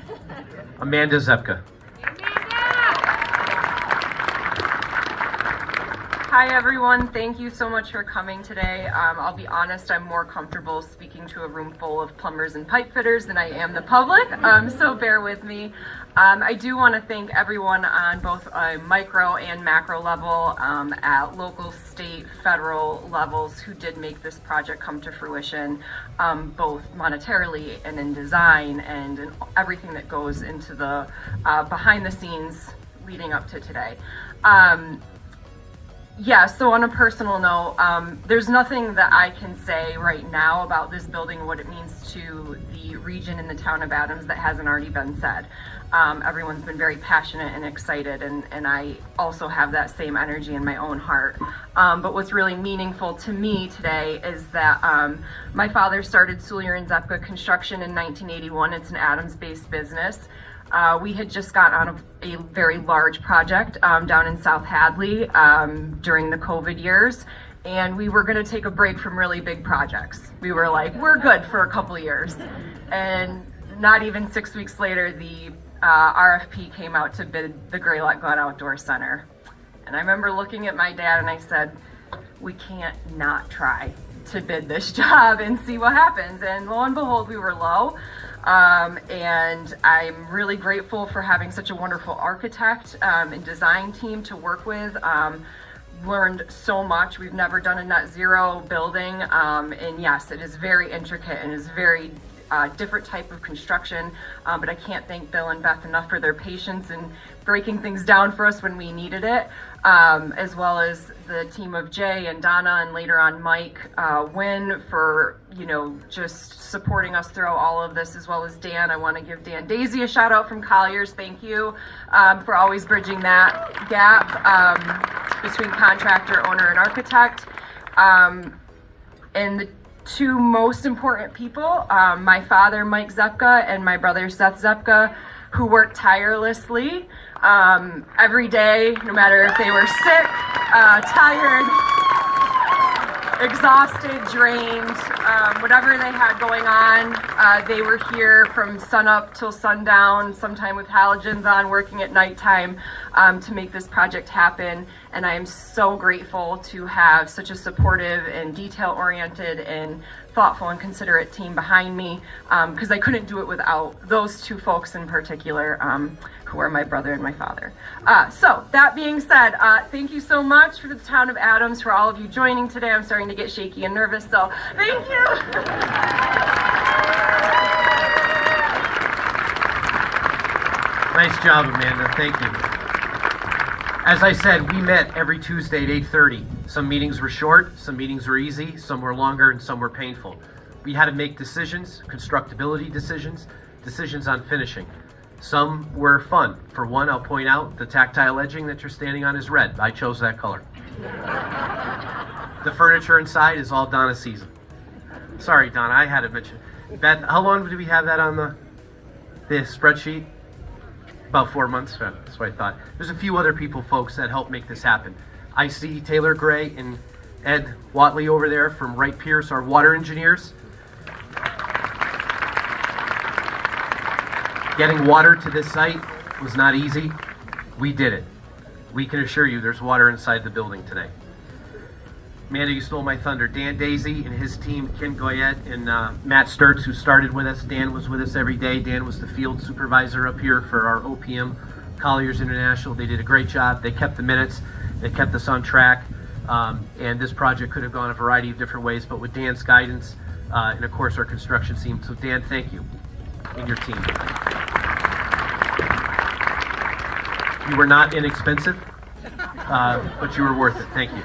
Amanda Zepka. Hi everyone, thank you so much for coming today. I'll be honest, I'm more comfortable speaking to a room full of plumbers and pipe fitters than I am the public, so bear with me. I do want to thank everyone on both a micro and macro level, at local, state, federal levels who did make this project come to fruition, both monetarily and in design and in everything that goes into the behind the scenes leading up to today. Yeah, so on a personal note, there's nothing that I can say right now about this building and what it means to the region and the town of Adams that hasn't already been said. Everyone's been very passionate and excited, and I also have that same energy in my own heart. But what's really meaningful to me today is that my father started Sullier & Zepka Construction in 1981. It's an Adams-based business. We had just got on a very large project down in South Hadley during the COVID years, and we were going to take a break from really big projects. We were like, we're good for a couple years. And not even 6 weeks later, the RFP came out to bid the Greylock Glen Outdoor Center. And I remember looking at my dad and I said, we can't not try to bid this job and see what happens. And lo and behold, we were low. And I'm really grateful for having such a wonderful architect and design team to work with. Learned so much. We've never done a net zero building, and yes, it is very intricate and is very different type of construction, but I can't thank Bill and Beth enough for their patience in breaking things down for us when we needed it, as well as the team of Jay and Donna and later on Mike, Wynn for, just supporting us through all of this, as well as Dan. I want to give Dan Daisy a shout out from Colliers. Thank you for always bridging that gap between contractor, owner, and architect. And the two most important people, my father, Mike Zepka, and my brother, Seth Zepka, who worked tirelessly every day, no matter if they were sick, tired, exhausted, drained, whatever they had going on. They were here from sunup till sundown, sometime with halogens on, working at nighttime to make this project happen. And I am so grateful to have such a supportive and detail-oriented and thoughtful and considerate team behind me, because I couldn't do it without those two folks in particular, who are my brother and my father. So that being said, thank you so much for the town of Adams, for all of you joining today. I'm starting to get shaky and nervous, so thank you. Nice job, Amanda. Thank you. As I said, we met every Tuesday at 8:30. Some meetings were short, some meetings were easy, some were longer, and some were painful. We had to make decisions, constructability decisions, decisions on finishing. Some were fun. For one, I'll point out the tactile edging that you're standing on is red. I chose that color. The furniture inside is all Donna season. Sorry, Donna, I had to mention. Beth, how long did we have that on the spreadsheet? About 4 months. That's what I thought. There's a few other folks that helped make this happen. I see Taylor Gray and Ed Watley over there from Wright Pierce, our water engineers. Getting water to this site was not easy. We did it. We can assure you there's water inside the building today. Amanda, you stole my thunder. Dan Daisy and his team, Ken Goyette and Matt Sturtz, who started with us. Dan was with us every day. Dan was the field supervisor up here for our OPM, Colliers International. They did a great job. They kept the minutes. They kept us on track. And this project could have gone a variety of different ways, but with Dan's guidance and, of course, our construction team. So, Dan, thank you and your team. You were not inexpensive, but you were worth it. Thank you.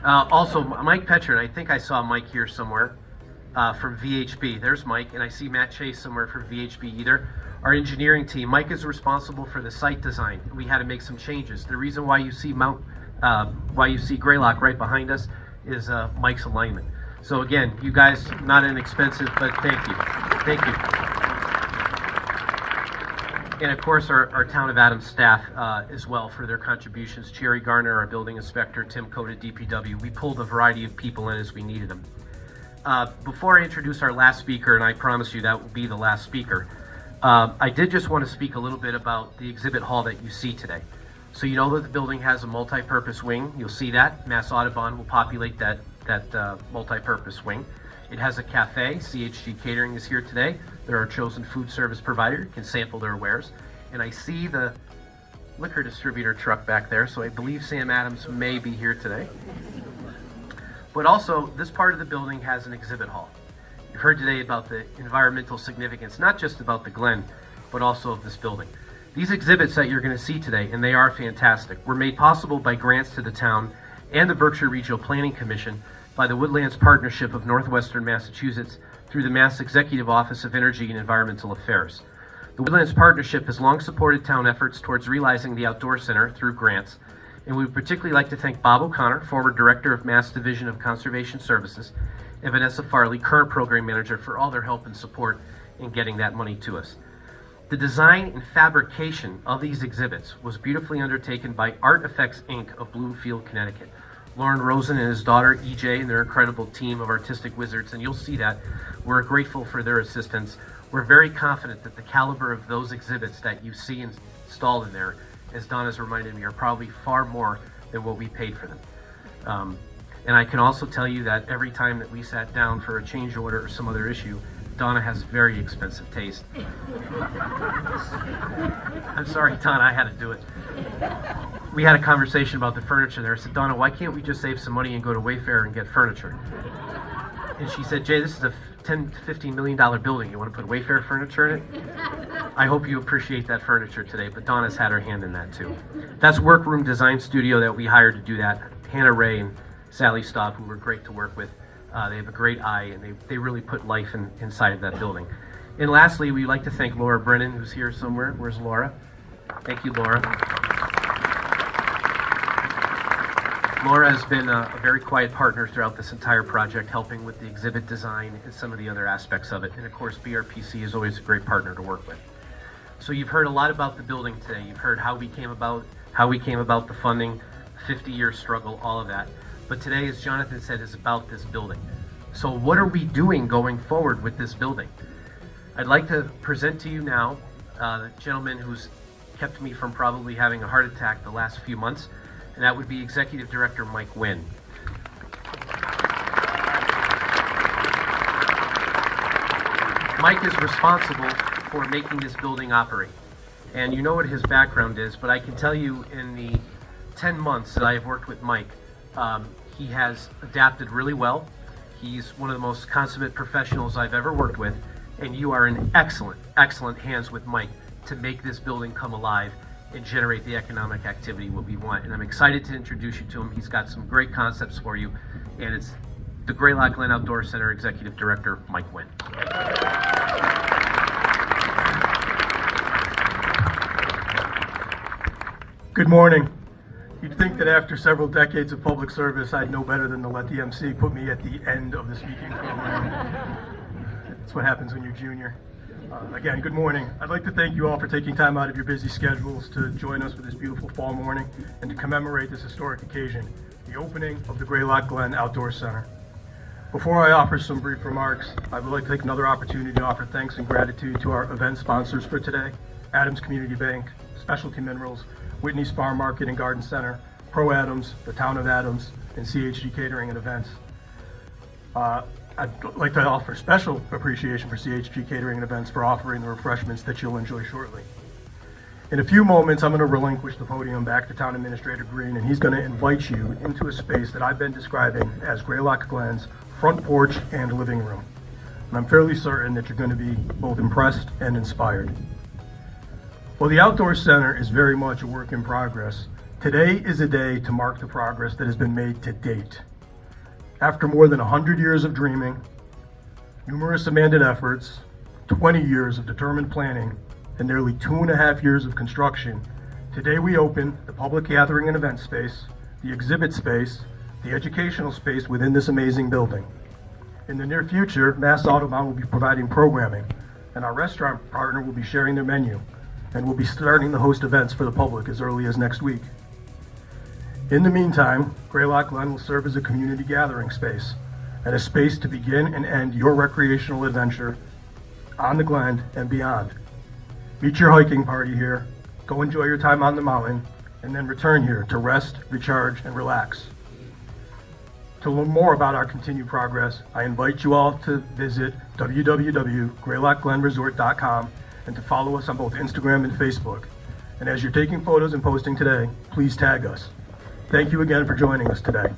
Also, Mike Petrin, I think I saw Mike here somewhere from VHB. There's Mike, and I see Matt Chase somewhere from VHB either. Our engineering team, Mike is responsible for the site design. We had to make some changes. The reason why you see Greylock right behind us is Mike's alignment. So again, you guys, not inexpensive, but thank you. Thank you. And of course, our Town of Adams staff as well for their contributions. Cherry Garner, our building inspector, Tim Coda, DPW. We pulled a variety of people in as we needed them. Before I introduce our last speaker, and I promise you that will be the last speaker, I did just want to speak a little bit about the exhibit hall that you see today. So you know that the building has a multi-purpose wing. You'll see that. Mass Audubon will populate that multi-purpose wing. It has a cafe. CHG Catering is here today. They're our chosen food service provider. You can sample their wares. And I see the liquor distributor truck back there, so I believe Sam Adams may be here today. But also, this part of the building has an exhibit hall. You've heard today about the environmental significance, not just about the Glen, but also of this building. These exhibits that you're going to see today, and they are fantastic, were made possible by grants to the town and the Berkshire Regional Planning Commission by the Woodlands Partnership of Northwestern Massachusetts through the Mass Executive Office of Energy and Environmental Affairs. The Woodlands Partnership has long supported town efforts towards realizing the Outdoor Center through grants, and we would particularly like to thank Bob O'Connor, former Director of Mass Division of Conservation Services, and Vanessa Farley, current Program Manager, for all their help and support in getting that money to us. The design and fabrication of these exhibits was beautifully undertaken by Art Effects Inc. of Bloomfield, Connecticut. Lauren Rosen and his daughter EJ and their incredible team of artistic wizards, and you'll see that. We're grateful for their assistance. We're very confident that the caliber of those exhibits that you see installed in there, as Donna's reminded me, are probably far more than what we paid for them. And I can also tell you that every time that we sat down for a change order or some other issue, Donna has very expensive taste. I'm sorry, Donna, I had to do it. We had a conversation about the furniture there. I said, Donna, why can't we just save some money and go to Wayfair and get furniture? And she said, Jay, this is a $10 to $15 million building. You want to put Wayfair furniture in it? I hope you appreciate that furniture today, but Donna's had her hand in that too. That's Workroom Design Studio that we hired to do that. Hannah Ray and Sally Staub, who were great to work with. They have a great eye, and they really put life inside of that building. And lastly, we'd like to thank Laura Brennan, who's here somewhere. Where's Laura? Thank you, Laura. Laura has been a very quiet partner throughout this entire project, helping with the exhibit design and some of the other aspects of it. And of course, BRPC is always a great partner to work with. So you've heard a lot about the building today. You've heard how we came about the funding, 50-year struggle, all of that. But today, as Jonathan said, is about this building. So what are we doing going forward with this building? I'd like to present to you now the gentleman who's kept me from probably having a heart attack the last few months, and that would be Executive Director Mike Wynn. Mike is responsible for making this building operate. And you know what his background is, but I can tell you in the 10 months that I have worked with Mike, he has adapted really well. He's one of the most consummate professionals I've ever worked with, and you are in excellent, excellent hands with Mike to make this building come alive and generate the economic activity what we want. And I'm excited to introduce you to him. He's got some great concepts for you, and it's the Greylock Glen Outdoor Center Executive Director, Mike Wynn. Good morning. You'd think that after several decades of public service, I'd know better than to let the MC put me at the end of the speaking program. That's what happens when you're junior. Again, good morning. I'd like to thank you all for taking time out of your busy schedules to join us for this beautiful fall morning and to commemorate this historic occasion, the opening of the Greylock Glen Outdoor Center. Before I offer some brief remarks, I would like to take another opportunity to offer thanks and gratitude to our event sponsors for today, Adams Community Bank, Specialty Minerals, Whitney's Farm Market and Garden Center, Pro Adams, the Town of Adams, and CHG Catering and Events. I'd like to offer special appreciation for CHG Catering and Events for offering the refreshments that you'll enjoy shortly. In a few moments, I'm going to relinquish the podium back to Town Administrator Green, and he's going to invite you into a space that I've been describing as Greylock Glen's front porch and living room. And I'm fairly certain that you're going to be both impressed and inspired. While the Outdoor Center is very much a work in progress, today is a day to mark the progress that has been made to date. After more than 100 years of dreaming, numerous abandoned efforts, 20 years of determined planning, and nearly 2.5 years of construction, today we open the public gathering and event space, the exhibit space, the educational space within this amazing building. In the near future, Mass Audubon will be providing programming, and our restaurant partner will be sharing their menu, and we'll be starting to host events for the public as early as next week. In the meantime, Greylock Glen will serve as a community gathering space and a space to begin and end your recreational adventure on the Glen and beyond. Meet your hiking party here, go enjoy your time on the mountain, and then return here to rest, recharge, and relax. To learn more about our continued progress, I invite you all to visit www.greylockglenresort.com and to follow us on both Instagram and Facebook. And as you're taking photos and posting today, please tag us. Thank you again for joining us today.